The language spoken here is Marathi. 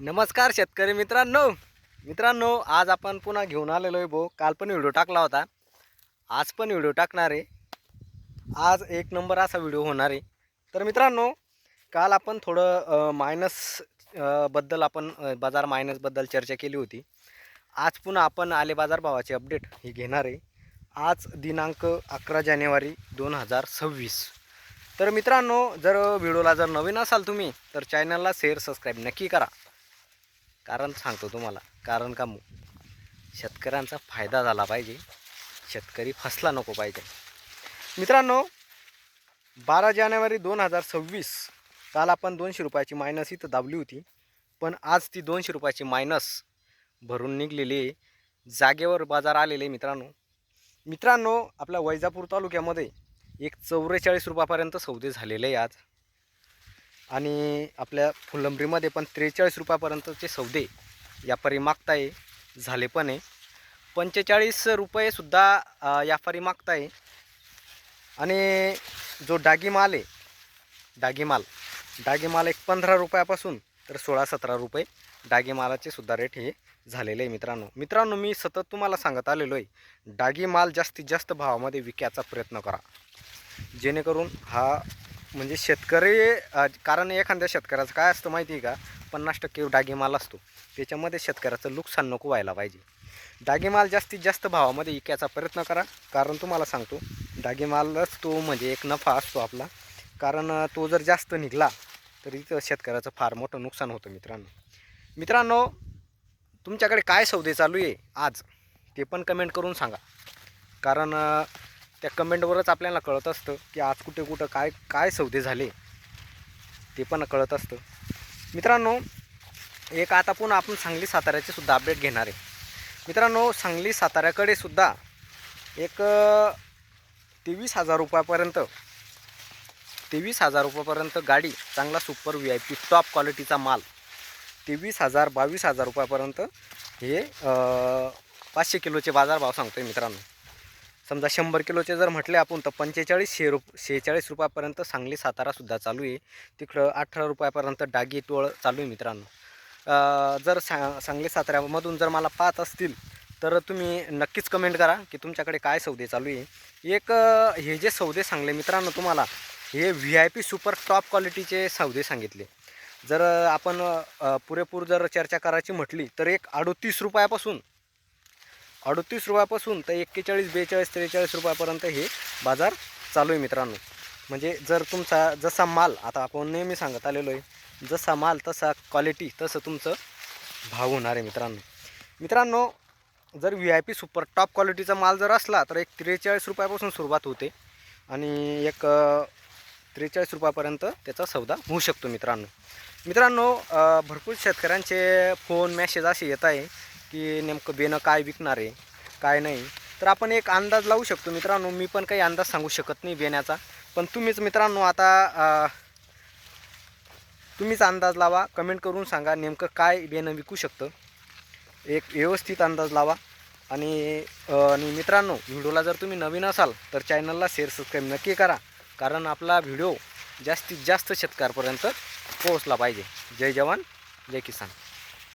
नमस्कार शेतकरी मित्रांनो आज आपण पुन्हा घेऊन आलेलो आहे भाऊ. काल पण व्हिडिओ टाकला होता, आज पण व्हिडिओ टाकणार आहे. आज एक नंबर असा व्हिडिओ होणार आहे. तर मित्रांनो, काल आपण थोडं मायनस बद्दल आपण बाजार मायनसबद्दल चर्चा केली होती. आज पुन्हा आपण आले बाजार भावाचे अपडेट हे घेणार आहे. आज दिनांक 11 जानेवारी 2026. तर मित्रांनो, जर व्हिडिओला जर नवीन असाल तुम्ही तर चॅनलला शेअर सबस्क्राईब नक्की करा. कारण सांगतो तुम्हाला, कारण का शेतकऱ्यांचा फायदा झाला पाहिजे, शेतकरी फसला नको पाहिजे. मित्रांनो, 12 जानेवारी 2026 काल आपण 200 रुपयाची मायनस इथं दाबली होती, पण आज ती 200 रुपयाची मायनस भरून निघलेली आहे. जागेवर बाजार आलेले मित्रांनो आपल्या वैजापूर तालुक्यामध्ये एक 44 रुपयापर्यंत सौदे झालेले आहे आज. आणि आपल्या फुलंब्रीमध्ये पण 43 रुपयापर्यंतचे सौदे व्यापारी मागताय, झाले पण आहे. 45 रुपयेसुद्धा व्यापारी मागताय. आणि जो डागी माल आहे, डागी माल एक 15 रुपयापासून तर 16-17 रुपये डागी मालाचे सुद्धा रेट हे झालेले आहे. मित्रांनो मी सतत तुम्हाला सांगत आलेलो आहे, डागी माल जास्तीत जास्त भावामध्ये विकायचा प्रयत्न करा, जेणेकरून हा म्हणजे शेतकरी, कारण एखाद्या शेतकऱ्याचं काय असतं माहिती आहे का, 50% डागी माल असतो, त्याच्यामध्ये शेतकऱ्याचं नुकसान नको व्हायला पाहिजे. डागी माल जास्तीत जास्त भावामध्ये विकायचा प्रयत्न करा, कारण तुम्हाला सांगतो डागी मालच तो म्हणजे एक नफा असतो आपला, कारण तो जर जास्त निघाला तर इथं शेतकऱ्याचं फार मोठं नुकसान होतं. मित्रांनो तुमच्याकडे काय सौदे चालू आहे आज ते पण कमेंट करून सांगा, कारण त्या कमेंटवरच आपल्याला कळत असतं की आज कुठे काय सौदे झाले ते पण कळत असतं. मित्रांनो एक आता पुन्हा आपण सांगली साताऱ्याचे सुद्धा अपडेट घेणार आहे. मित्रांनो सांगली साताऱ्याकडे सुद्धा एक 23,000 रुपयापर्यंत गाडी, चांगला सुपर VIP टॉप क्वालिटीचा माल 23,000-22,000 रुपयापर्यंत हे 500 किलोचे बाजारभाव सांगतोय. मित्रांनो समजा 100 किलोचे जर म्हटले आपण तर 45-46 रुपयापर्यंत सांगली सातारासुद्धा चालू आहे. तिकडं 18 रुपयापर्यंत डागी टोळ चालू आहे. मित्रांनो जर सांगली साताऱ्यामधून जर मला पाहत असतील तर तुम्ही नक्कीच कमेंट करा की तुमच्याकडे काय सौदे चालू आहे. एक हे जे सौदे सांगले मित्रांनो तुम्हाला, हे VIP सुपर टॉप क्वालिटीचे सौदे सांगितले. जर आपण पुरेपूर जर चर्चा करायची म्हटली तर एक 38 रुपयापासून तर 41, 42, 43 रुपयापर्यंत हे बाजार चालू आहे. मित्रांनो म्हणजे जर तुमचा जसा माल, आता आपण नेहमी सांगत आलेलो आहे, जसा माल तसा क्वालिटी तसं तुमचं भाव होणार आहे. मित्रांनो जर VIP सुपर टॉप क्वालिटीचा माल जर असला तर एक 43 रुपयापासून सुरुवात होते आणि एक 43 रुपयापर्यंत त्याचा सौदा होऊ शकतो. मित्रांनो भरपूर शेतकऱ्यांचे फोन मेसेज असे येत आहे की नेमकं बेनं काय विकणार आहे काय नाही, तर आपण एक अंदाज लावू शकतो. मित्रांनो मी पण काही अंदाज सांगू शकत नाही बेण्याचा, पण तुम्हीच मित्रांनो आता तुम्हीच अंदाज लावा, कमेंट करून सांगा नेमकं काय बेनं विकू शकतं, एक व्यवस्थित अंदाज लावा. आणि मित्रांनो व्हिडिओला जर तुम्ही नवीन असाल तर चॅनलला शेअर सबस्क्राईब नक्की करा, कारण आपला व्हिडिओ जास्तीत जास्त शेतकऱ्यापर्यंत पोहोचला पाहिजे. जय जवान जय किसान.